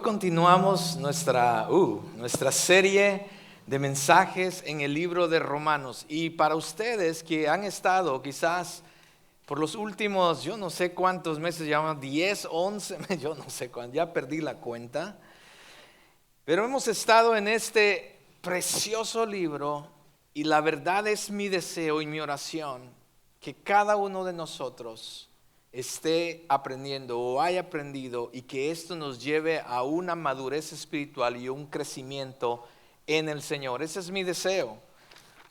continuamos nuestra serie de mensajes en el libro de Romanos. Y para ustedes que han estado quizás por los últimos, yo no sé cuántos meses, ya 10, 11, yo no sé cuánto, ya perdí la cuenta. Pero hemos estado en este precioso libro y la verdad es mi deseo y mi oración que cada uno de nosotros esté aprendiendo o haya aprendido y que esto nos lleve a una madurez espiritual y un crecimiento en el Señor. Ese es mi deseo,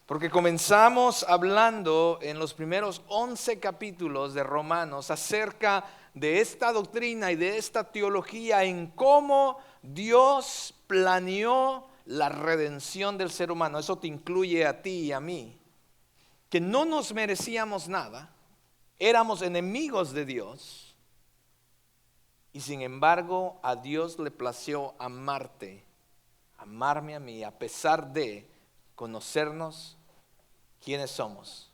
porque comenzamos hablando en los primeros 11 capítulos de Romanos acerca de esta doctrina y de esta teología en cómo Dios planeó la redención del ser humano. Eso te incluye a ti y a mí, que no nos merecíamos nada. Éramos enemigos de Dios y sin embargo a Dios le plació amarme a mí, a pesar de conocernos quiénes somos.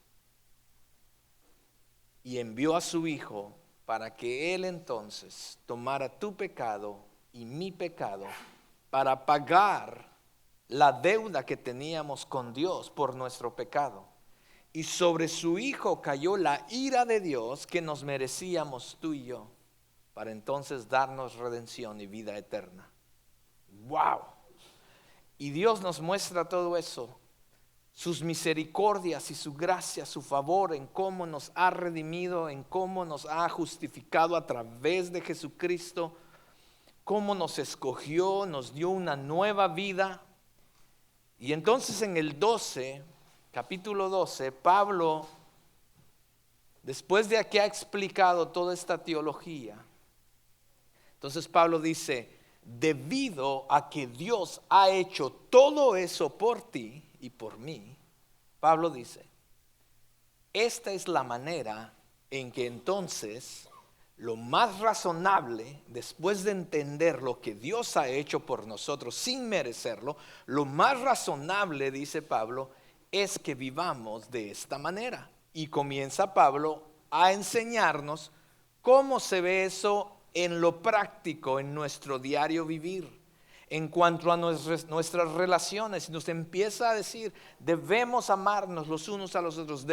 Y envió a su Hijo para que Él entonces tomara tu pecado y mi pecado para pagar la deuda que teníamos con Dios por nuestro pecado. Y sobre su Hijo cayó la ira de Dios que nos merecíamos tú y yo, para entonces darnos redención y vida eterna. ¡Wow! Y Dios nos muestra todo eso, sus misericordias y su gracia, su favor en cómo nos ha redimido, en cómo nos ha justificado a través de Jesucristo, cómo nos escogió, nos dio una nueva vida. Y entonces en el capítulo 12, Pablo, después de que ha explicado toda esta teología, entonces Pablo dice, debido a que Dios ha hecho todo eso por ti y por mí, Pablo dice, esta es la manera en que entonces lo más razonable, después de entender lo que Dios ha hecho por nosotros sin merecerlo, lo más razonable, dice Pablo, es que vivamos de esta manera. Y comienza Pablo a enseñarnos cómo se ve eso en lo práctico, en nuestro diario vivir. En cuanto a nuestras relaciones, nos empieza a decir, debemos amarnos los unos a los otros,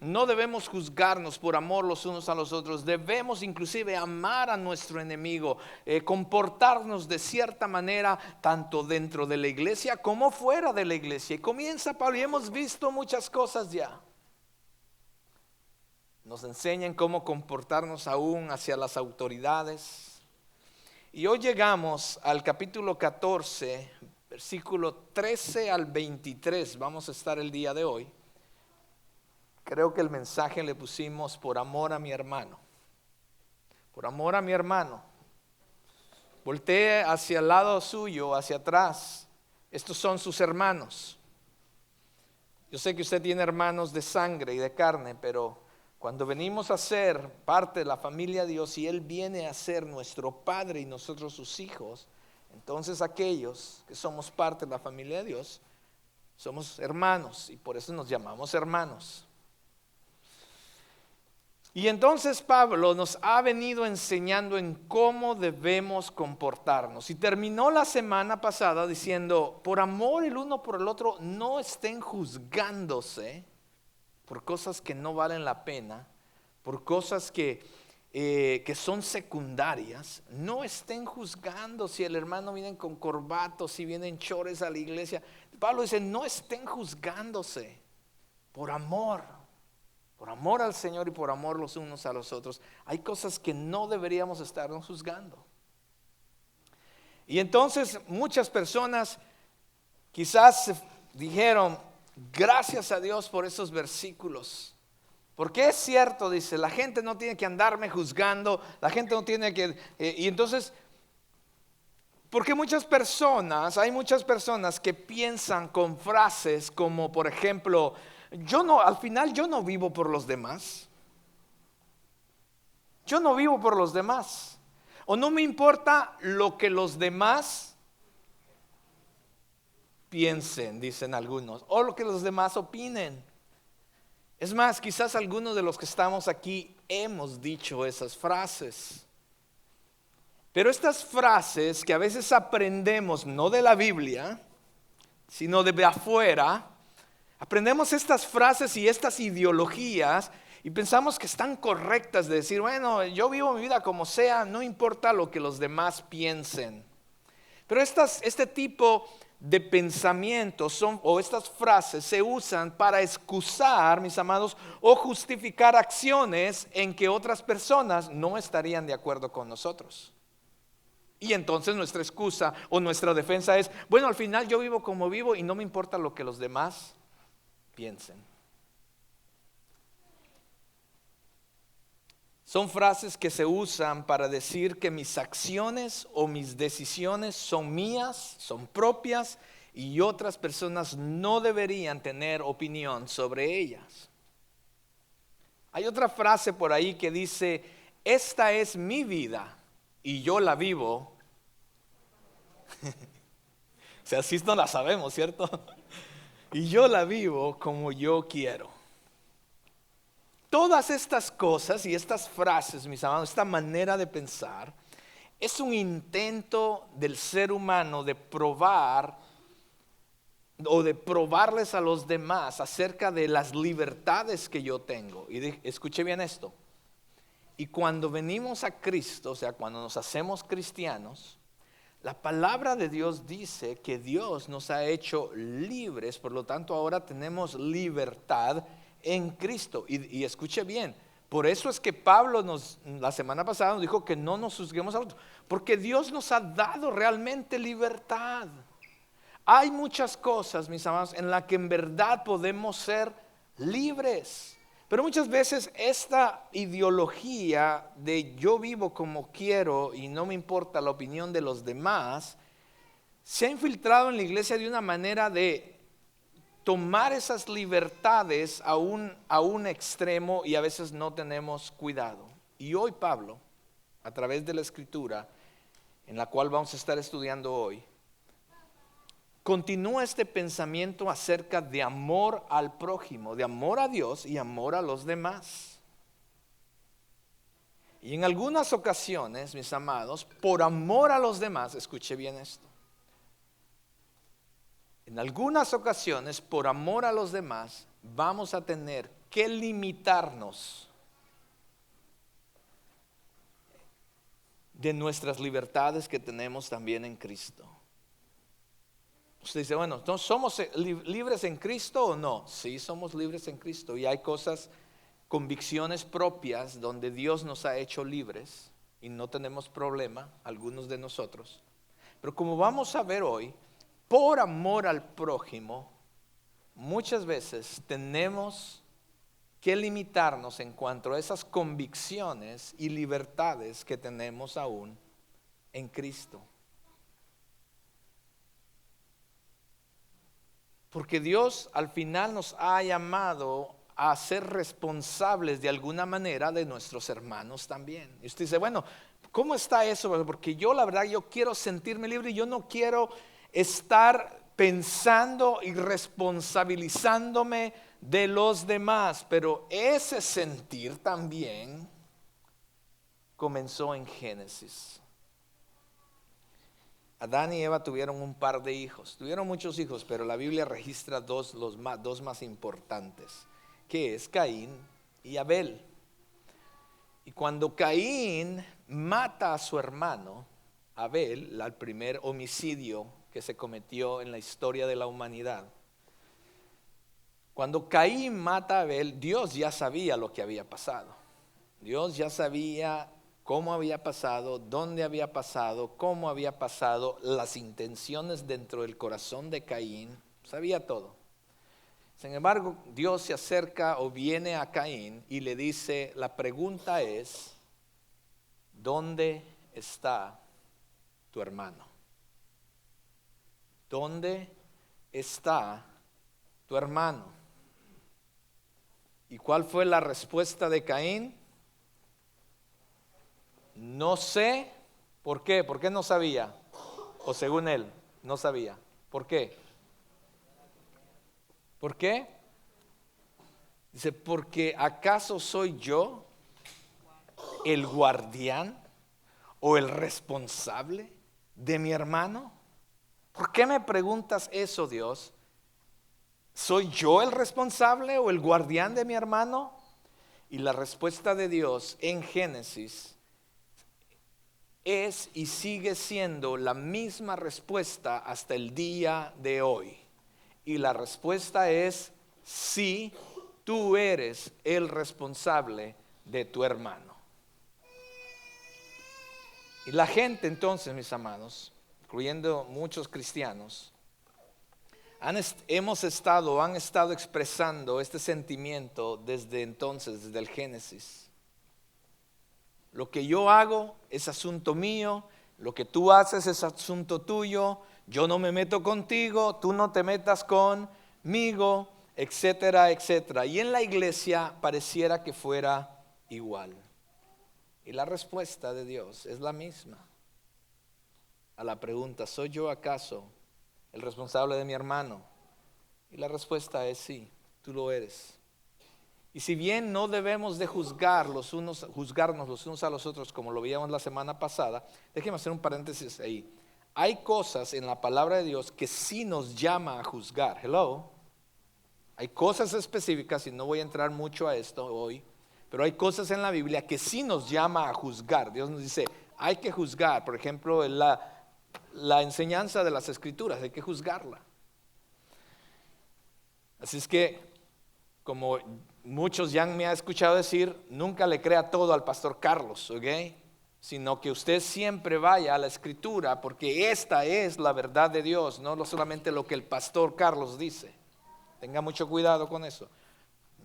no debemos juzgarnos por amor los unos a los otros, debemos inclusive amar a nuestro enemigo, comportarnos de cierta manera, tanto dentro de la iglesia como fuera de la iglesia. Y comienza Pablo, y hemos visto muchas cosas ya. Nos enseñan cómo comportarnos aún hacia las autoridades. Y hoy llegamos al capítulo 14, versículo 13 al 23, vamos a estar el día de hoy. Creo que el mensaje le pusimos por amor a mi hermano. Por amor a mi hermano. Voltee hacia el lado suyo, hacia atrás. Estos son sus hermanos. Yo sé que usted tiene hermanos de sangre y de carne, pero cuando venimos a ser parte de la familia de Dios y Él viene a ser nuestro Padre y nosotros sus hijos, entonces aquellos que somos parte de la familia de Dios, somos hermanos y por eso nos llamamos hermanos. Y entonces Pablo nos ha venido enseñando en cómo debemos comportarnos. Y terminó la semana pasada diciendo, por amor el uno por el otro, no estén juzgándose por cosas que no valen la pena, por cosas que son secundarias. No estén juzgando si el hermano viene con corbatos, si vienen chores a la iglesia. Pablo dice, no estén juzgándose por amor al Señor y por amor los unos a los otros. Hay cosas que no deberíamos estarnos juzgando. Y entonces muchas personas quizás dijeron, gracias a Dios por esos versículos, porque es cierto, dice, la gente no tiene que andarme juzgando, la gente no tiene que, y entonces, porque hay muchas personas que piensan con frases como, por ejemplo, al final yo no vivo por los demás, o no me importa lo que los demás piensen, dicen algunos, o lo que los demás opinen. Es más, quizás algunos de los que estamos aquí hemos dicho esas frases. Pero estas frases que a veces aprendemos, no de la Biblia, sino de afuera, aprendemos estas frases y estas ideologías y pensamos que están correctas de decir, bueno, yo vivo mi vida como sea, no importa lo que los demás piensen. Pero este tipo de pensamientos o estas frases se usan para excusar, mis amados, o justificar acciones en que otras personas no estarían de acuerdo con nosotros. Y entonces nuestra excusa o nuestra defensa es, bueno, al final yo vivo como vivo y no me importa lo que los demás piensen. Son frases que se usan para decir que mis acciones o mis decisiones son mías, son propias y otras personas no deberían tener opinión sobre ellas. Hay otra frase por ahí que dice, esta es mi vida y yo la vivo. O sea, así no la sabemos, ¿cierto? Y yo la vivo como yo quiero. Todas estas cosas y estas frases, mis amados, esta manera de pensar, es un intento del ser humano de probar o de probarles a los demás acerca de las libertades que yo tengo. Y escuche bien esto. Y cuando venimos a Cristo, o sea, cuando nos hacemos cristianos, la palabra de Dios dice que Dios nos ha hecho libres, por lo tanto ahora tenemos libertad en Cristo. Y escuche bien, por eso es que Pablo la semana pasada nos dijo que no nos juzguemos a otros, porque Dios nos ha dado realmente libertad. Hay muchas cosas, mis amados, en las que en verdad podemos ser libres. Pero muchas veces esta ideología de yo vivo como quiero y no me importa la opinión de los demás, se ha infiltrado en la iglesia de una manera de tomar esas libertades a un extremo y a veces no tenemos cuidado. Y hoy Pablo, a través de la escritura, en la cual vamos a estar estudiando hoy, continúa este pensamiento acerca de amor al prójimo, de amor a Dios y amor a los demás. Y en algunas ocasiones, mis amados, por amor a los demás, escuche bien esto. En algunas ocasiones, por amor a los demás, vamos a tener que limitarnos de nuestras libertades que tenemos también en Cristo. Usted dice, bueno, ¿entonces somos libres en Cristo o no? Sí, somos libres en Cristo y hay cosas, convicciones propias donde Dios nos ha hecho libres y no tenemos problema, algunos de nosotros. Pero como vamos a ver hoy, por amor al prójimo, muchas veces tenemos que limitarnos en cuanto a esas convicciones y libertades que tenemos aún en Cristo. Porque Dios al final nos ha llamado a ser responsables de alguna manera de nuestros hermanos también. Y usted dice, bueno, ¿cómo está eso? Porque yo la verdad, yo quiero sentirme libre y yo no quiero estar pensando y responsabilizándome de los demás. Pero ese sentir también comenzó en Génesis. Adán y Eva tuvieron un par de hijos, tuvieron muchos hijos, pero la Biblia registra dos más importantes, que es Caín y Abel. Y cuando Caín mata a su hermano, Abel, el primer homicidio que se cometió en la historia de la humanidad, cuando Caín mata a Abel, Dios ya sabía lo que había pasado. Dios ya sabía cómo había pasado, dónde había pasado, cómo había pasado, las intenciones dentro del corazón de Caín, sabía todo. Sin embargo, Dios se acerca o viene a Caín y le dice, la pregunta es, ¿dónde está tu hermano? ¿Dónde está tu hermano? ¿Y cuál fue la respuesta de Caín? No sé. ¿Por qué? ¿Por qué no sabía? O según él, no sabía. ¿Por qué? ¿Por qué? Dice, porque ¿acaso soy yo el guardián o el responsable de mi hermano? ¿Por qué me preguntas eso, Dios? ¿Soy yo el responsable o el guardián de mi hermano? Y la respuesta de Dios en Génesis es y sigue siendo la misma respuesta hasta el día de hoy. Y la respuesta es sí, tú eres el responsable de tu hermano. Y la gente entonces, mis amados, incluyendo muchos cristianos, han estado expresando este sentimiento desde entonces, desde el Génesis. Lo que yo hago es asunto mío, lo que tú haces es asunto tuyo, yo no me meto contigo, tú no te metas conmigo, etcétera, etcétera. Y en la iglesia pareciera que fuera igual. Y la respuesta de Dios es la misma a la pregunta, ¿soy yo acaso el responsable de mi hermano? Y la respuesta es sí, tú lo eres. Y si bien no debemos de juzgarnos los unos a los otros como lo veíamos la semana pasada, déjeme hacer un paréntesis ahí. Hay cosas en la palabra de Dios que sí nos llama a juzgar. Hello. Hay cosas específicas, y no voy a entrar mucho a esto hoy, pero hay cosas en la Biblia que sí nos llama a juzgar. Dios nos dice, hay que juzgar. Por ejemplo, la enseñanza de las Escrituras, hay que juzgarla. Así es que, como muchos ya me han escuchado decir, nunca le crea todo al pastor Carlos, ¿ok? Sino que usted siempre vaya a la Escritura, porque esta es la verdad de Dios, no solamente lo que el pastor Carlos dice. Tenga mucho cuidado con eso.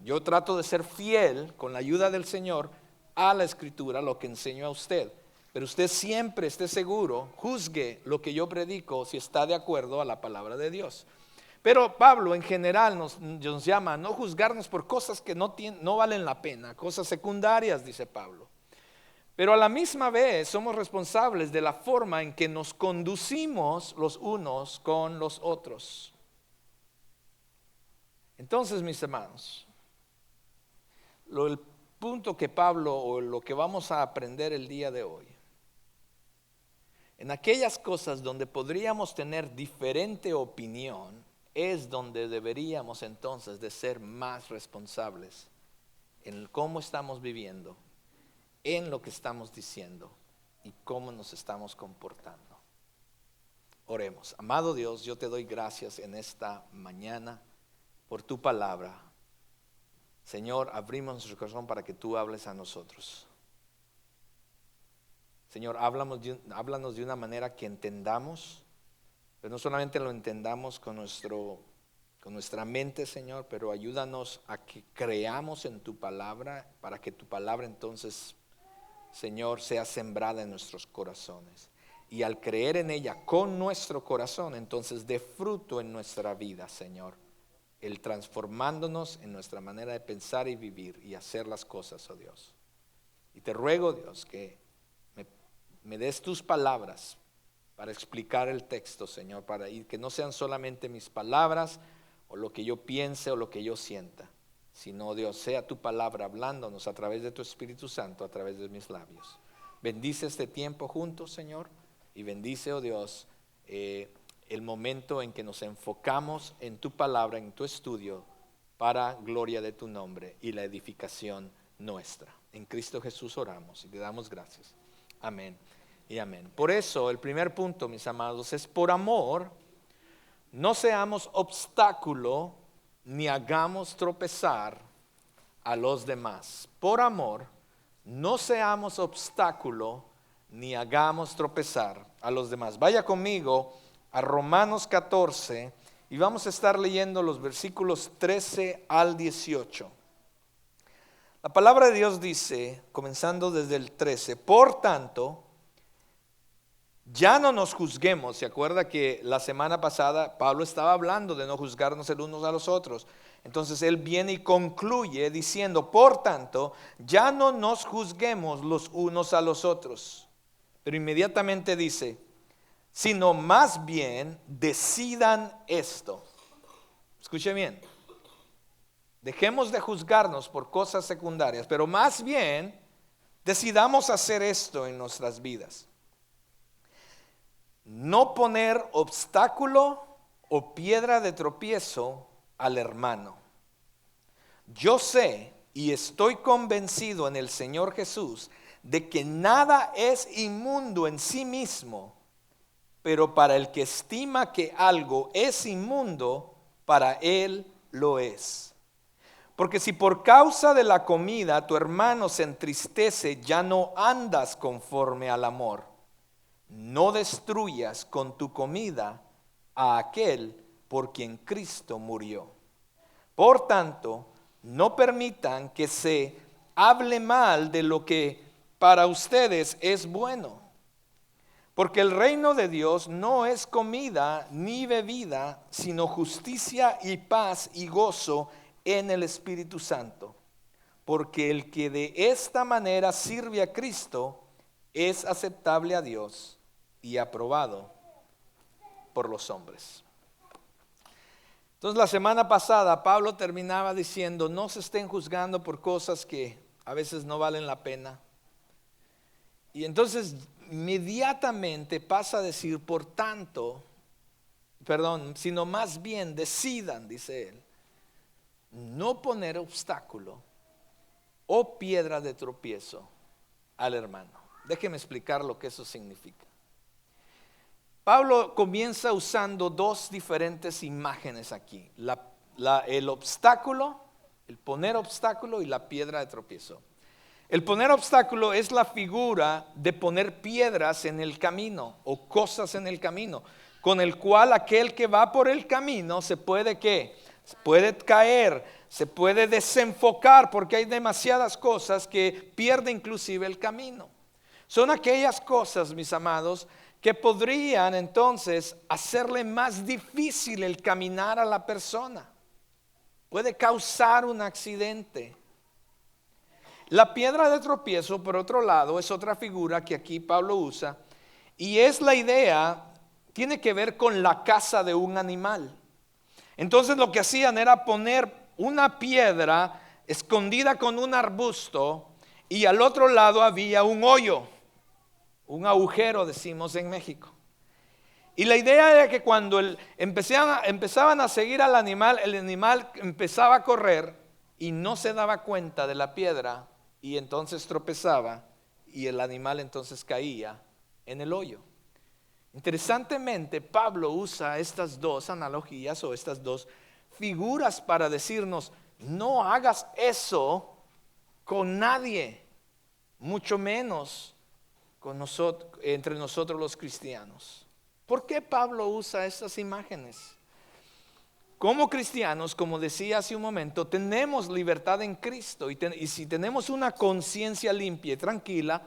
Yo trato de ser fiel, con la ayuda del Señor, a la Escritura, lo que enseño a usted. Pero usted siempre esté seguro, juzgue lo que yo predico si está de acuerdo a la palabra de Dios. Pero Pablo en general nos llama a no juzgarnos por cosas que no valen la pena, cosas secundarias, dice Pablo. Pero a la misma vez somos responsables de la forma en que nos conducimos los unos con los otros. Entonces, mis hermanos, el punto que Pablo, o lo que vamos a aprender el día de hoy, en aquellas cosas donde podríamos tener diferente opinión, es donde deberíamos entonces de ser más responsables en cómo estamos viviendo, en lo que estamos diciendo y cómo nos estamos comportando. Oremos. Amado Dios, yo te doy gracias en esta mañana por tu palabra. Señor, abrimos nuestro corazón para que tú hables a nosotros. Señor, háblanos de una manera que entendamos, pero no solamente lo entendamos con nuestra mente, Señor, pero ayúdanos a que creamos en tu palabra, para que tu palabra entonces, Señor, sea sembrada en nuestros corazones. Y al creer en ella con nuestro corazón, entonces dé fruto en nuestra vida, Señor. El transformándonos en nuestra manera de pensar y vivir y hacer las cosas, oh Dios. Y te ruego, Dios, que me des tus palabras para explicar el texto, Señor, y que no sean solamente mis palabras o lo que yo piense o lo que yo sienta, sino, Dios, sea tu palabra hablándonos a través de tu Espíritu Santo, a través de mis labios. Bendice este tiempo juntos, Señor, y bendice, oh Dios, el momento en que nos enfocamos en tu palabra, en tu estudio, para gloria de tu nombre y la edificación nuestra. En Cristo Jesús oramos y te damos gracias. Amén y amén. Por eso el primer punto, mis amados, es por amor, no seamos obstáculo ni hagamos tropezar a los demás. Por amor, no seamos obstáculo ni hagamos tropezar a los demás. Vaya conmigo a Romanos 14 y vamos a estar leyendo los versículos 13 al 18. La palabra de Dios dice, comenzando desde el 13, por tanto, ya no nos juzguemos. ¿Se acuerda que la semana pasada Pablo estaba hablando de no juzgarnos el unos a los otros? Entonces él viene y concluye diciendo, por tanto, ya no nos juzguemos los unos a los otros. Pero inmediatamente dice, sino más bien decidan esto. Escuche bien. Dejemos de juzgarnos por cosas secundarias, pero más bien decidamos hacer esto en nuestras vidas. No poner obstáculo o piedra de tropiezo al hermano. Yo sé y estoy convencido en el Señor Jesús de que nada es inmundo en sí mismo, pero para el que estima que algo es inmundo, para él lo es. Porque si por causa de la comida tu hermano se entristece, ya no andas conforme al amor. No destruyas con tu comida a aquel por quien Cristo murió. Por tanto, no permitan que se hable mal de lo que para ustedes es bueno. Porque el reino de Dios no es comida ni bebida, sino justicia y paz y gozo en el Espíritu Santo. Porque el que de esta manera sirve a Cristo es aceptable a Dios y aprobado por los hombres. Entonces la semana pasada Pablo terminaba diciendo: no se estén juzgando por cosas que a veces no valen la pena. Y entonces inmediatamente pasa a decir: sino más bien decidan, dice él, no poner obstáculo o piedra de tropiezo al hermano. Déjeme explicar lo que eso significa. Pablo comienza usando dos diferentes imágenes aquí: el obstáculo, el poner obstáculo, y la piedra de tropiezo. El poner obstáculo es la figura de poner piedras en el camino o cosas en el camino, con el cual aquel que va por el camino se puede puede caer, se puede desenfocar, porque hay demasiadas cosas que pierden inclusive el camino. Son aquellas cosas, mis amados, que podrían entonces hacerle más difícil el caminar a la persona. Puede causar un accidente. La piedra de tropiezo, por otro lado, es otra figura que aquí Pablo usa, y es la idea, tiene que ver con la caza de un animal. Entonces lo que hacían era poner una piedra escondida con un arbusto, y al otro lado había un hoyo, un agujero, decimos en México. Y la idea era que cuando empezaban a seguir al animal, el animal empezaba a correr y no se daba cuenta de la piedra, y entonces tropezaba y el animal entonces caía en el hoyo. Interesantemente, Pablo usa estas dos analogías o estas dos figuras para decirnos: no hagas eso con nadie, mucho menos con entre nosotros los cristianos. ¿Por qué Pablo usa estas imágenes? Como cristianos, como decía hace un momento, tenemos libertad en Cristo, y si tenemos una conciencia limpia y tranquila,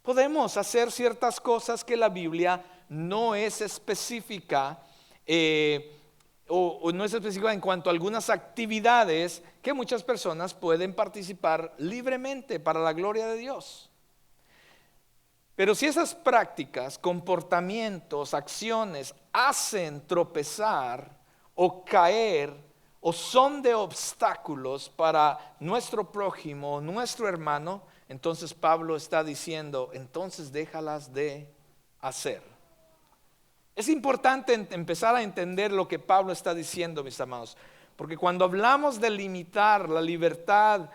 podemos hacer ciertas cosas que la Biblia no es específica, o no es específica en cuanto a algunas actividades que muchas personas pueden participar libremente para la gloria de Dios. Pero si esas prácticas, comportamientos, acciones hacen tropezar o caer, o son de obstáculos para nuestro prójimo, nuestro hermano, entonces Pablo está diciendo: entonces déjalas de hacer. Es importante empezar a entender lo que Pablo está diciendo, mis amados, porque cuando hablamos de limitar la libertad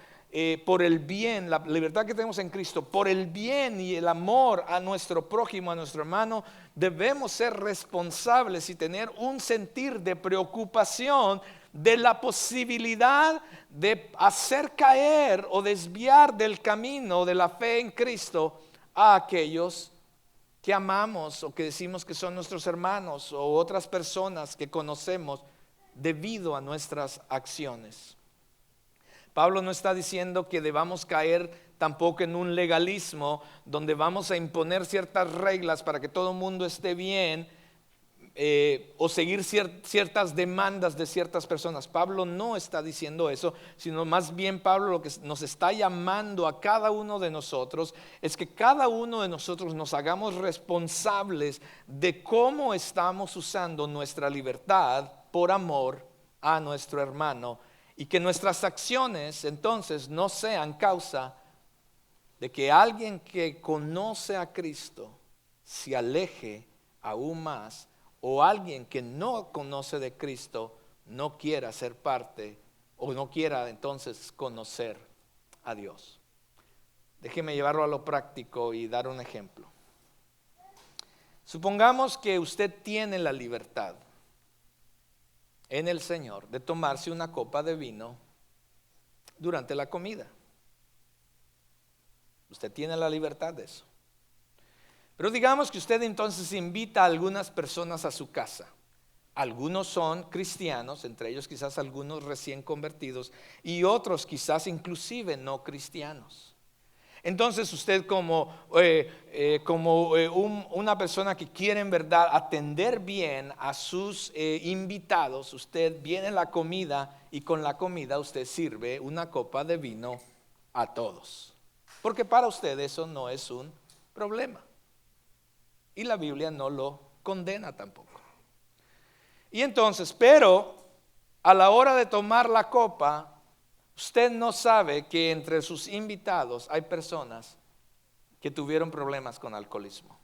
por el bien, la libertad que tenemos en Cristo, por el bien y el amor a nuestro prójimo, a nuestro hermano, debemos ser responsables y tener un sentir de preocupación de la posibilidad de hacer caer o desviar del camino de la fe en Cristo a aquellos que amamos o que decimos que son nuestros hermanos, o otras personas que conocemos debido a nuestras acciones. Pablo no está diciendo que debamos caer tampoco en un legalismo donde vamos a imponer ciertas reglas para que todo el mundo esté bien, o seguir ciertas demandas de ciertas personas. Pablo no está diciendo eso, sino más bien Pablo lo que nos está llamando a cada uno de nosotros es que cada uno de nosotros nos hagamos responsables de cómo estamos usando nuestra libertad por amor a nuestro hermano, y que nuestras acciones entonces no sean causa de que alguien que conoce a Cristo se aleje aún más, o alguien que no conoce de Cristo no quiera ser parte o no quiera entonces conocer a Dios. Déjeme llevarlo a lo práctico y dar un ejemplo. Supongamos que usted tiene la libertad en el Señor de tomarse una copa de vino durante la comida. Usted tiene la libertad de eso. Pero digamos que usted entonces invita a algunas personas a su casa. Algunos son cristianos, entre ellos quizás algunos recién convertidos, y otros quizás inclusive no cristianos. Entonces usted una persona que quiere en verdad atender bien a sus invitados, usted viene a la comida y con la comida usted sirve una copa de vino a todos. Porque para usted eso no es un problema. Y la Biblia no lo condena tampoco. Y entonces, pero a la hora de tomar la copa, usted no sabe que entre sus invitados hay personas que tuvieron problemas con alcoholismo.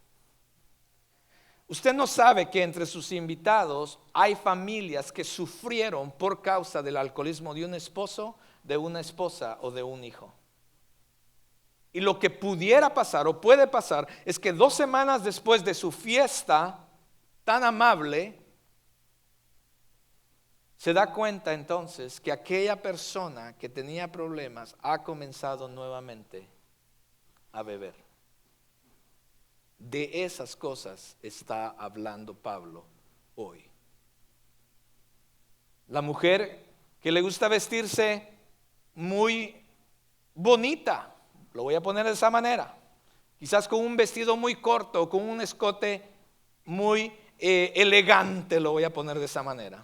Usted no sabe que entre sus invitados hay familias que sufrieron por causa del alcoholismo de un esposo, de una esposa o de un hijo. Y lo que pudiera pasar o puede pasar es que 2 semanas después de su fiesta tan amable, se da cuenta entonces que aquella persona que tenía problemas ha comenzado nuevamente a beber. De esas cosas está hablando Pablo hoy. La mujer que le gusta vestirse muy bonita, lo voy a poner de esa manera, quizás con un vestido muy corto, con un escote muy elegante, lo voy a poner de esa manera.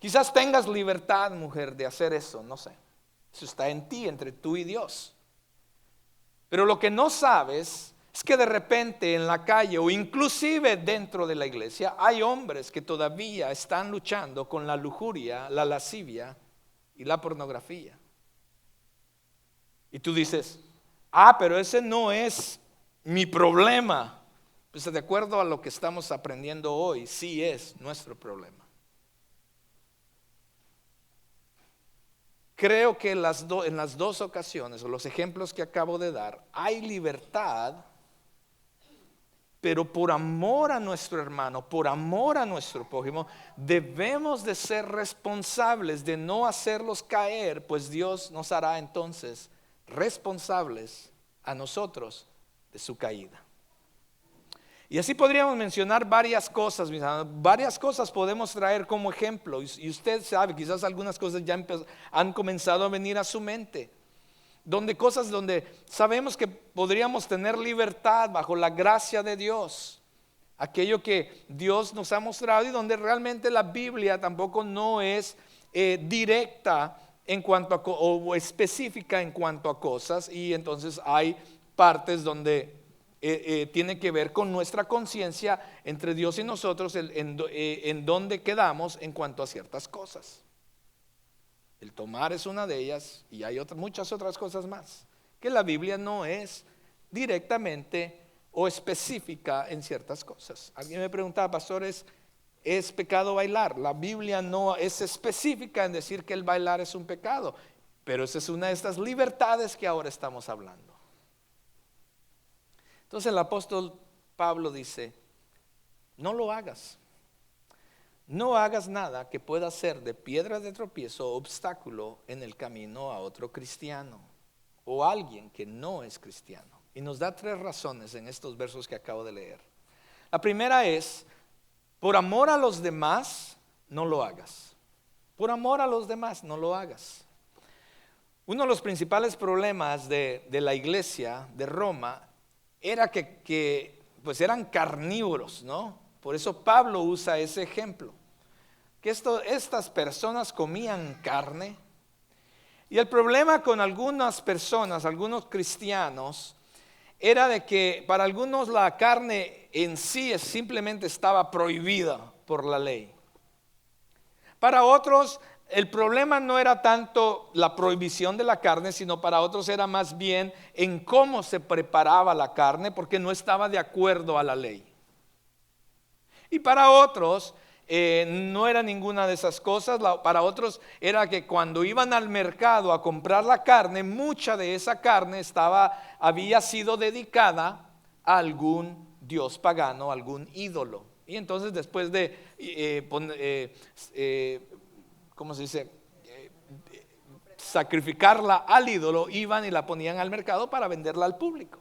Quizás tengas libertad, mujer, de hacer eso, no sé. Eso está en ti, entre tú y Dios. Pero lo que no sabes es que de repente en la calle o inclusive dentro de la iglesia hay hombres que todavía están luchando con la lujuria, la lascivia y la pornografía. Y tú dices, pero ese no es mi problema. Pues de acuerdo a lo que estamos aprendiendo hoy, sí es nuestro problema. Creo que en las 2 ocasiones, o los ejemplos que acabo de dar, hay libertad, pero por amor a nuestro hermano, por amor a nuestro prójimo, debemos de ser responsables de no hacerlos caer, pues Dios nos hará entonces responsables a nosotros de su caída. Y así podríamos mencionar varias cosas, mis hermanos. Varias cosas podemos traer como ejemplo. Y usted sabe, quizás algunas cosas ya han comenzado a venir a su mente. Cosas donde sabemos que podríamos tener libertad bajo la gracia de Dios. Aquello que Dios nos ha mostrado y donde realmente la Biblia tampoco no es directa en cuanto a o específica en cuanto a cosas. Y entonces hay partes donde tiene que ver con nuestra conciencia entre Dios y nosotros, en donde quedamos en cuanto a ciertas cosas. El tomar es una de ellas y hay muchas otras cosas más que la Biblia no es directamente o específica en ciertas cosas. Alguien me preguntaba, pastores, ¿es pecado bailar? La Biblia no es específica en decir que el bailar es un pecado, pero esa es una de estas libertades que ahora estamos hablando. Entonces el apóstol Pablo dice, no lo hagas. No hagas nada que pueda ser de piedra de tropiezo o obstáculo en el camino a otro cristiano o alguien que no es cristiano. Y nos da 3 razones en estos versos que acabo de leer. La primera es, por amor a los demás, no lo hagas. Por amor a los demás, no lo hagas. Uno de los principales problemas de la iglesia de Roma era que pues eran carnívoros, ¿no? Por eso Pablo usa ese ejemplo, que estas personas comían carne. Y el problema con algunas personas, algunos cristianos, era de que para algunos la carne en sí simplemente estaba prohibida por la ley. Para otros el problema no era tanto la prohibición de la carne, sino para otros era más bien en cómo se preparaba la carne, porque no estaba de acuerdo a la ley. Y para otros no era ninguna de esas cosas. Para otros era que cuando iban al mercado a comprar la carne, mucha de esa carne había sido dedicada a algún dios pagano, algún ídolo. Y entonces después de ¿cómo se dice? Sacrificarla al ídolo, iban y la ponían al mercado para venderla al público.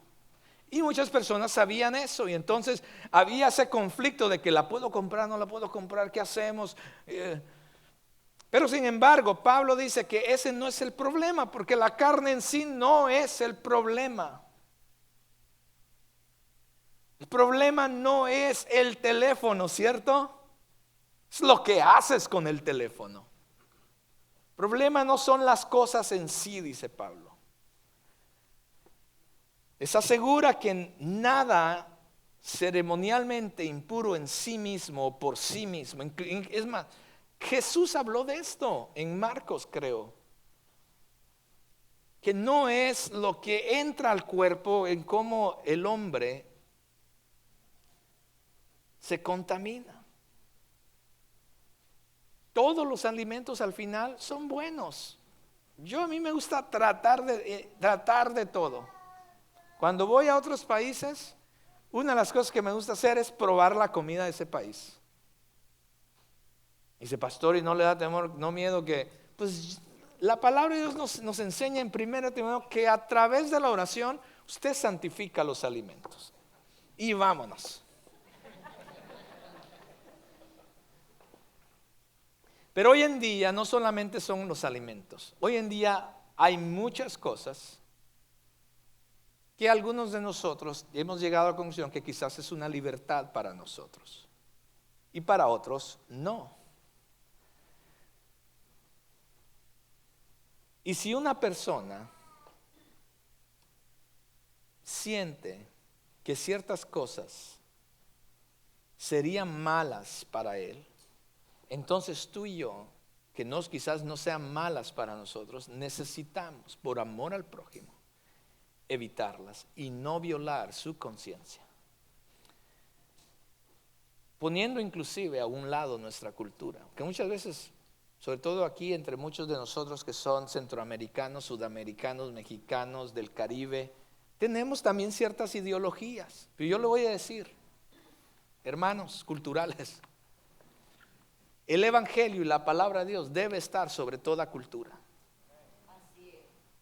Y muchas personas sabían eso, y entonces había ese conflicto de que la puedo comprar, no la puedo comprar, ¿qué hacemos? Pero sin embargo, Pablo dice que ese no es el problema, porque la carne en sí no es el problema. El problema no es el teléfono, ¿cierto? Es lo que haces con el teléfono. El problema no son las cosas en sí, dice Pablo. Les asegura que nada ceremonialmente impuro en sí mismo o por sí mismo. Es más, Jesús habló de esto en Marcos, creo. Que no es lo que entra al cuerpo en cómo el hombre se contamina. Todos los alimentos al final son buenos. A mí me gusta tratar de todo. Cuando voy a otros países, una de las cosas que me gusta hacer es probar la comida de ese país. Dice, pastor, y no le da temor, no miedo que, pues la palabra de Dios nos enseña en 1 Timoteo que a través de la oración usted santifica los alimentos. Y vámonos. Pero hoy en día no solamente son los alimentos. Hoy en día hay muchas cosas que algunos de nosotros hemos llegado a la conclusión que quizás es una libertad para nosotros. Y para otros no. Y si una persona siente que ciertas cosas serían malas para él, entonces tú y yo, que quizás no sean malas para nosotros, necesitamos, por amor al prójimo, evitarlas y no violar su conciencia. Poniendo inclusive a un lado nuestra cultura, que muchas veces, sobre todo aquí entre muchos de nosotros que son centroamericanos, sudamericanos, mexicanos, del Caribe, tenemos también ciertas ideologías. Pero yo le voy a decir, hermanos culturales, el evangelio y la palabra de Dios debe estar sobre toda cultura.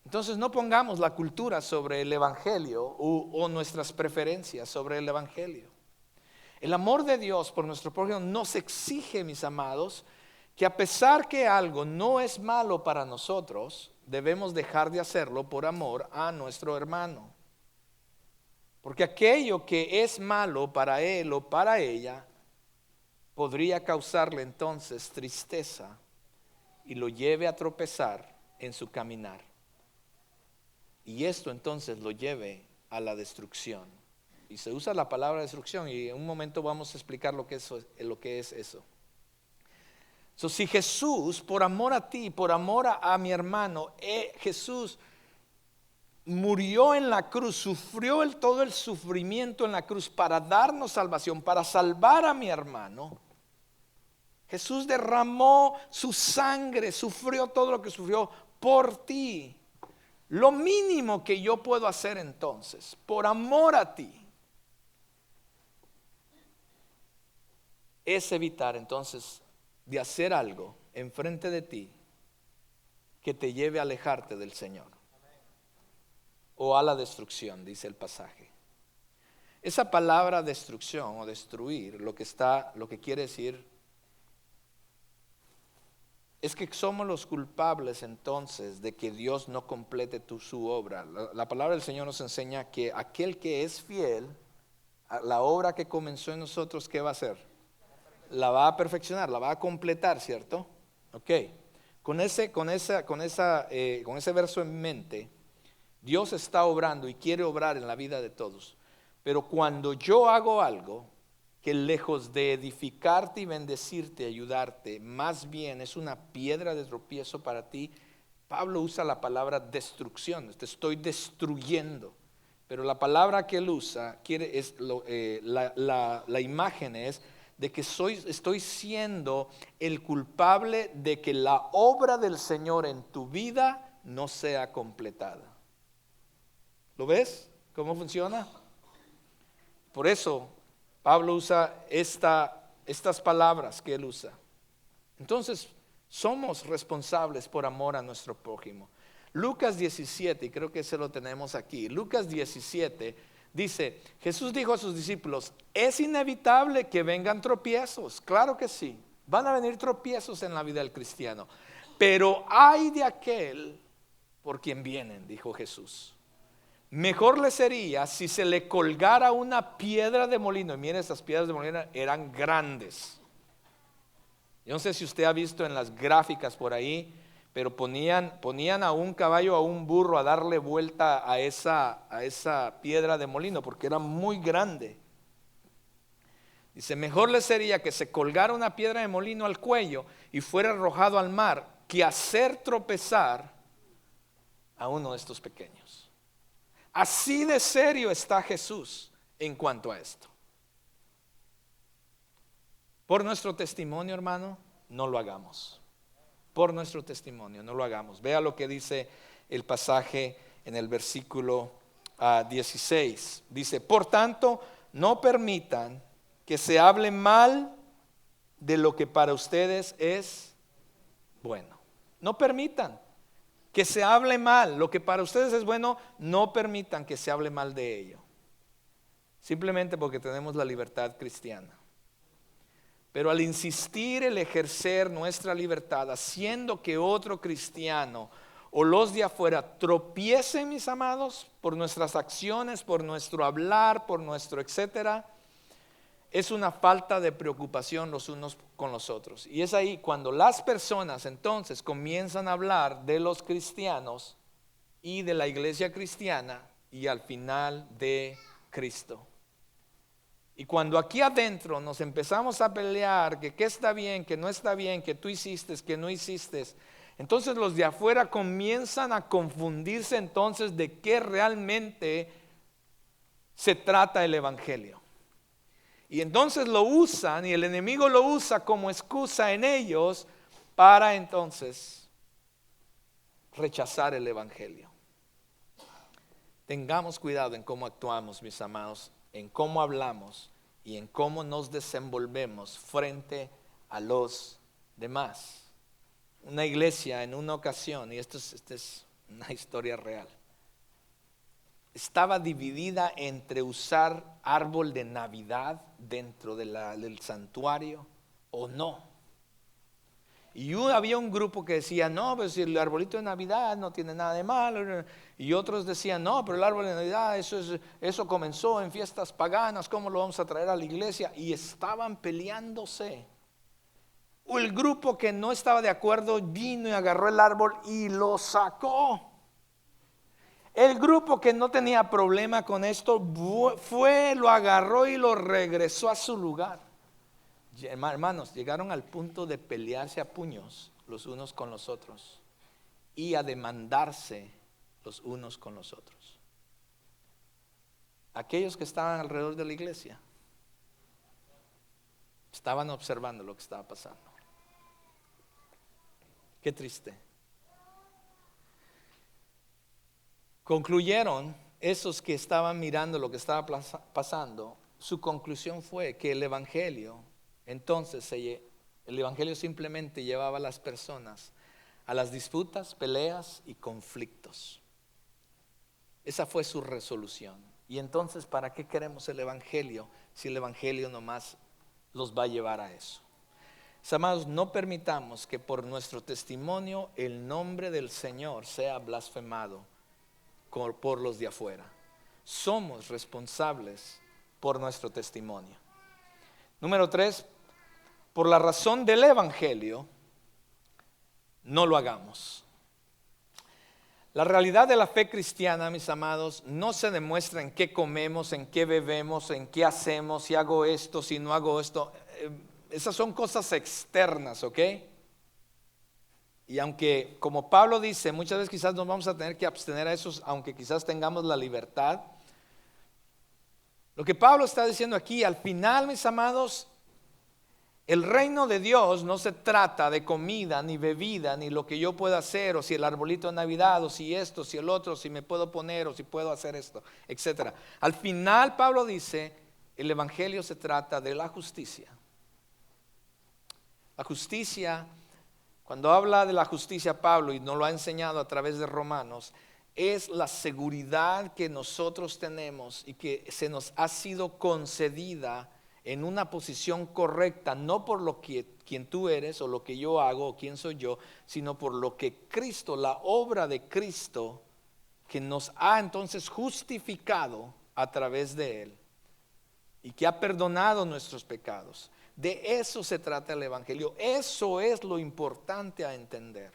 Entonces no pongamos la cultura sobre el evangelio o nuestras preferencias sobre el evangelio. El amor de Dios por nuestro prójimo nos exige, mis amados, que a pesar que algo no es malo para nosotros, debemos dejar de hacerlo por amor a nuestro hermano. Porque aquello que es malo para él o para ella podría causarle entonces tristeza y lo lleve a tropezar en su caminar. Y esto entonces lo lleve a la destrucción. Y se usa la palabra destrucción y en un momento vamos a explicar lo que es eso. Si Jesús, por amor a ti, por amor a mi hermano, Jesús murió en la cruz, sufrió todo el sufrimiento en la cruz para darnos salvación, para salvar a mi hermano. Jesús derramó su sangre, sufrió todo lo que sufrió por ti. Lo mínimo que yo puedo hacer entonces, por amor a ti, es evitar entonces de hacer algo enfrente de ti que te lleve a alejarte del Señor o a la destrucción, dice el pasaje. Esa palabra destrucción o destruir, lo que quiere decir es que somos los culpables entonces de que Dios no complete su obra. La palabra del Señor nos enseña que aquel que es fiel a la obra que comenzó en nosotros, ¿qué va a hacer? La va a perfeccionar, la va a completar, ¿cierto? Ok. Con ese verso en mente, Dios está obrando y quiere obrar en la vida de todos. Pero cuando yo hago algo, que lejos de edificarte y bendecirte, ayudarte, más bien es una piedra de tropiezo para ti. Pablo usa la palabra destrucción, te estoy destruyendo. Pero la palabra que él usa la imagen es de que estoy siendo el culpable de que la obra del Señor en tu vida no sea completada. ¿Lo ves? ¿Cómo funciona? Por eso Pablo usa estas palabras que él usa. Entonces, somos responsables por amor a nuestro prójimo. Lucas 17, y creo que ese lo tenemos aquí. Lucas 17 dice, Jesús dijo a sus discípulos, es inevitable que vengan tropiezos. Claro que sí, van a venir tropiezos en la vida del cristiano. Pero ay de aquel por quien vienen, dijo Jesús. Mejor le sería si se le colgara una piedra de molino. Y miren, esas piedras de molino eran grandes. Yo no sé si usted ha visto en las gráficas por ahí, pero ponían a un caballo, a un burro a darle vuelta a esa piedra de molino porque era muy grande. Dice, mejor le sería que se colgara una piedra de molino al cuello y fuera arrojado al mar que hacer tropezar a uno de estos pequeños. Así de serio está Jesús en cuanto a esto. Por nuestro testimonio, hermano, no lo hagamos. Por nuestro testimonio, no lo hagamos. Vea lo que dice el pasaje en el versículo 16. Dice, por tanto, no permitan que se hable mal de lo que para ustedes es bueno. No permitan que se hable mal. Lo que para ustedes es bueno, no permitan que se hable mal de ello. Simplemente porque tenemos la libertad cristiana. Pero al insistir el ejercer nuestra libertad, haciendo que otro cristiano o los de afuera tropiecen, mis amados, por nuestras acciones, por nuestro hablar, por nuestro etcétera, es una falta de preocupación los unos con los otros. Y es ahí cuando las personas entonces comienzan a hablar de los cristianos y de la iglesia cristiana y al final de Cristo. Y cuando aquí adentro nos empezamos a pelear que qué está bien, que no está bien, que tú hiciste, que no hiciste, entonces los de afuera comienzan a confundirse entonces de qué realmente se trata el evangelio. Y entonces lo usan y el enemigo lo usa como excusa en ellos para entonces rechazar el evangelio. Tengamos cuidado en cómo actuamos, mis amados, en cómo hablamos y en cómo nos desenvolvemos frente a los demás. Una iglesia en una ocasión, y esta es una historia real, estaba dividida entre usar árbol de Navidad dentro del santuario o no. Y había un grupo que decía, no, pues el arbolito de Navidad no tiene nada de malo. Y otros decían, no, pero el árbol de Navidad, eso comenzó en fiestas paganas, ¿cómo lo vamos a traer a la iglesia? Y estaban peleándose. El grupo que no estaba de acuerdo vino y agarró el árbol y lo sacó. El grupo que no tenía problema con esto fue, lo agarró y lo regresó a su lugar. Hermanos, llegaron al punto de pelearse a puños los unos con los otros y a demandarse los unos con los otros. Aquellos que estaban alrededor de la iglesia estaban observando lo que estaba pasando. Qué triste. Concluyeron esos que estaban mirando lo que estaba pasando. Su conclusión fue que el evangelio, entonces el evangelio simplemente llevaba a las personas a las disputas, peleas y conflictos. Esa fue su resolución. Y entonces, ¿para qué queremos el evangelio si el evangelio nomás los va a llevar a eso? Amados, no permitamos que por nuestro testimonio el nombre del Señor sea blasfemado por los de afuera. Somos responsables por nuestro testimonio. Número 3, por la razón del evangelio, no lo hagamos. La realidad de la fe cristiana, mis amados, no se demuestra en qué comemos, en qué bebemos, en qué hacemos, si hago esto, si no hago esto. Esas son cosas externas, ¿ok? Y aunque, como Pablo dice, muchas veces quizás nos vamos a tener que abstener a esos, aunque quizás tengamos la libertad. Lo que Pablo está diciendo aquí, al final, mis amados, el reino de Dios no se trata de comida, ni bebida, ni lo que yo pueda hacer, o si el arbolito de Navidad, o si esto, si el otro, si me puedo poner, o si puedo hacer esto, etcétera. Al final, Pablo dice, el evangelio se trata de la justicia. La justicia, cuando habla de la justicia Pablo, y nos lo ha enseñado a través de Romanos, es la seguridad que nosotros tenemos y que se nos ha sido concedida en una posición correcta, no por lo que quien tú eres o lo que yo hago o quién soy yo, sino por lo que Cristo, la obra de Cristo, que nos ha entonces justificado a través de Él y que ha perdonado nuestros pecados. De eso se trata el evangelio. Eso es lo importante a entender.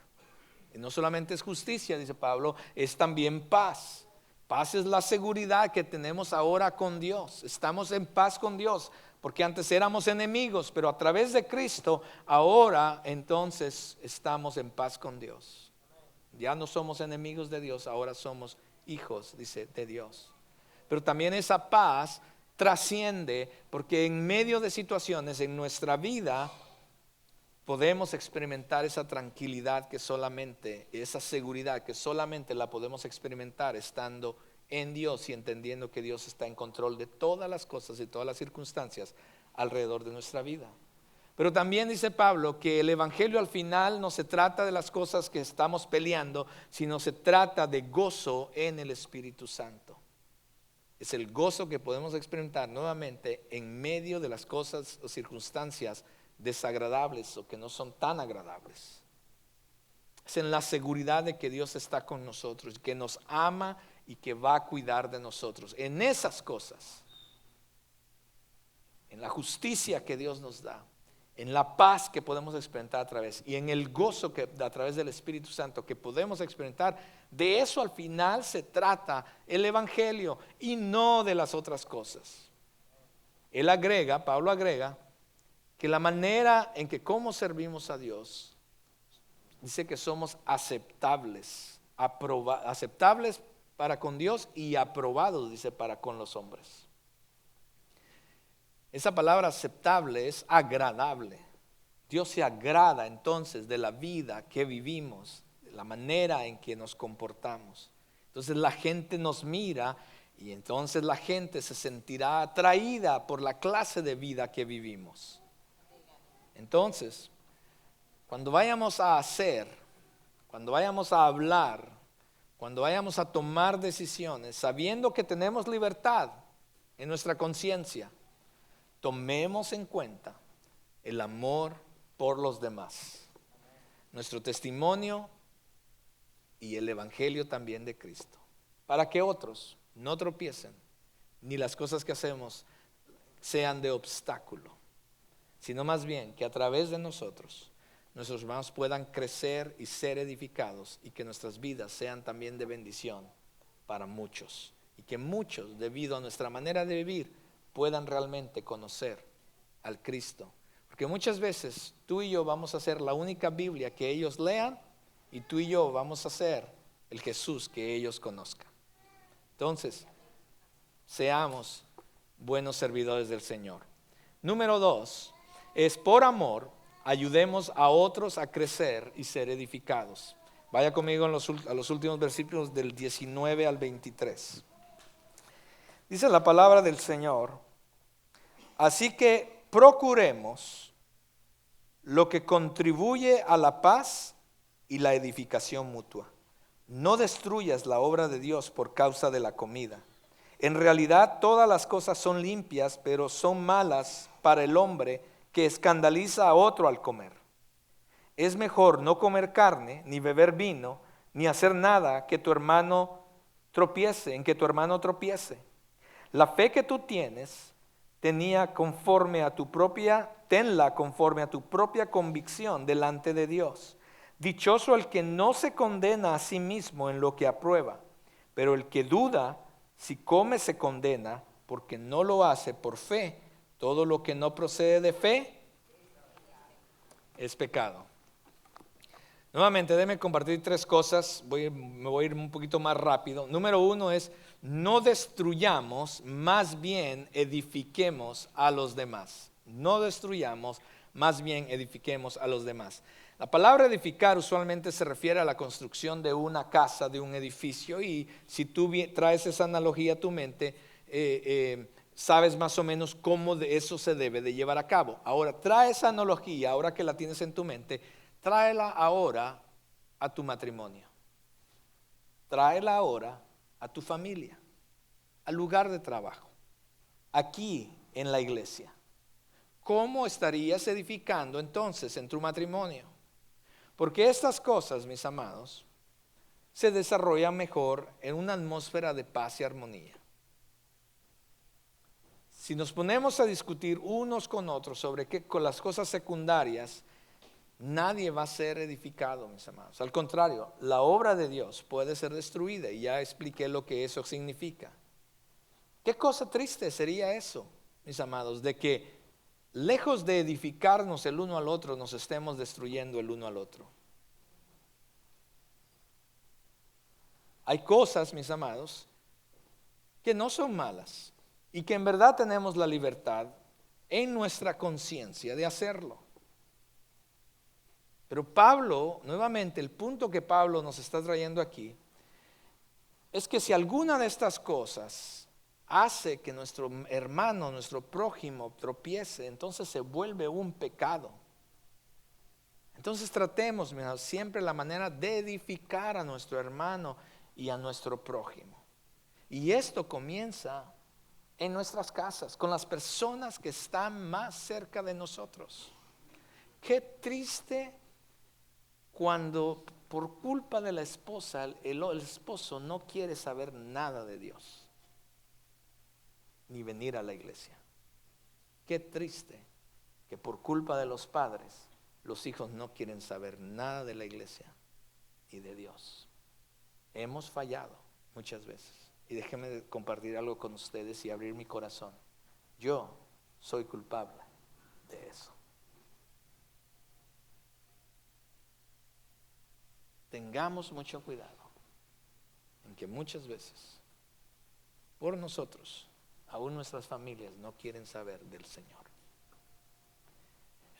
Y no solamente es justicia, dice Pablo, es también paz. Paz es la seguridad que tenemos ahora con Dios. Estamos en paz con Dios, porque antes éramos enemigos, pero a través de Cristo ahora entonces estamos en paz con Dios. Ya no somos enemigos de Dios, ahora somos hijos, dice, de Dios. Pero también esa paz trasciende, porque en medio de situaciones en nuestra vida podemos experimentar esa tranquilidad que solamente, esa seguridad que solamente la podemos experimentar estando en Dios y entendiendo que Dios está en control de todas las cosas y todas las circunstancias alrededor de nuestra vida. Pero también dice Pablo que el evangelio al final no se trata de las cosas que estamos peleando, sino se trata de gozo en el Espíritu Santo. Es el gozo que podemos experimentar nuevamente en medio de las cosas o circunstancias desagradables o que no son tan agradables. Es en la seguridad de que Dios está con nosotros, que nos ama y que va a cuidar de nosotros. En esas cosas, en la justicia que Dios nos da, en la paz que podemos experimentar a través y en el gozo que a través del Espíritu Santo que podemos experimentar, de eso al final se trata el evangelio y no de las otras cosas. Él agrega, Pablo agrega, que la manera en que cómo servimos a Dios, dice que somos aceptables, aceptables para con Dios y aprobados, dice, para con los hombres. Esa palabra aceptable es agradable. Dios se agrada entonces de la vida que vivimos, de la manera en que nos comportamos. Entonces la gente nos mira y entonces la gente se sentirá atraída por la clase de vida que vivimos. Entonces, cuando vayamos a hacer, cuando vayamos a hablar, cuando vayamos a tomar decisiones, sabiendo que tenemos libertad en nuestra conciencia, tomemos en cuenta el amor por los demás, nuestro testimonio y el evangelio también de Cristo, para que otros no tropiecen, ni las cosas que hacemos sean de obstáculo, sino más bien que a través de nosotros nuestros hermanos puedan crecer y ser edificados y que nuestras vidas sean también de bendición para muchos y que muchos, debido a nuestra manera de vivir, puedan realmente conocer al Cristo. Porque muchas veces tú y yo vamos a ser la única Biblia que ellos lean y tú y yo vamos a ser el Jesús que ellos conozcan. Entonces, seamos buenos servidores del Señor. Número 2, es por amor, ayudemos a otros a crecer y ser edificados. Vaya conmigo a los últimos versículos del 19 al 23. Dice la palabra del Señor: así que procuremos lo que contribuye a la paz y la edificación mutua. No destruyas la obra de Dios por causa de la comida. En realidad todas las cosas son limpias, pero son malas para el hombre que escandaliza a otro al comer. Es mejor no comer carne, ni beber vino, ni hacer nada que tu hermano tropiece, en que tu hermano tropiece. La fe que tú tienes, tenla conforme a tu propia convicción delante de Dios. Dichoso el que no se condena a sí mismo en lo que aprueba, pero el que duda, si come se condena, porque no lo hace por fe. Todo lo que no procede de fe es pecado. Nuevamente, déjenme compartir tres cosas, me voy a ir un poquito más rápido. Número uno es, no destruyamos, más bien edifiquemos a los demás. No destruyamos, más bien edifiquemos a los demás. La palabra edificar usualmente se refiere a la construcción de una casa, de un edificio, y si tú traes esa analogía a tu mente, sabes más o menos cómo de eso se debe de llevar a cabo. Ahora, trae esa analogía, ahora que la tienes en tu mente, tráela ahora a tu matrimonio. Tráela ahora a tu familia, al lugar de trabajo, aquí en la iglesia. ¿Cómo estarías edificando entonces en tu matrimonio? Porque estas cosas, mis amados, se desarrollan mejor en una atmósfera de paz y armonía. Si nos ponemos a discutir unos con otros sobre con las cosas secundarias, nadie va a ser edificado, mis amados. Al contrario, la obra de Dios puede ser destruida, y ya expliqué lo que eso significa. Qué cosa triste sería eso, mis amados, de que lejos de edificarnos el uno al otro, nos estemos destruyendo el uno al otro. Hay cosas, mis amados, que no son malas y que en verdad tenemos la libertad en nuestra conciencia de hacerlo. Pero Pablo, nuevamente, el punto que Pablo nos está trayendo aquí es que si alguna de estas cosas hace que nuestro hermano, nuestro prójimo tropiece, entonces se vuelve un pecado. Entonces tratemos, mirad, siempre la manera de edificar a nuestro hermano y a nuestro prójimo. Y esto comienza en nuestras casas, con las personas que están más cerca de nosotros. Qué triste cuando por culpa de la esposa el esposo no quiere saber nada de Dios, ni venir a la iglesia. Qué triste que por culpa de los padres los hijos no quieren saber nada de la iglesia y de Dios. Hemos fallado muchas veces. Y déjenme compartir algo con ustedes y abrir mi corazón. Yo soy culpable de eso. Tengamos mucho cuidado en que muchas veces por nosotros, aún nuestras familias no quieren saber del Señor.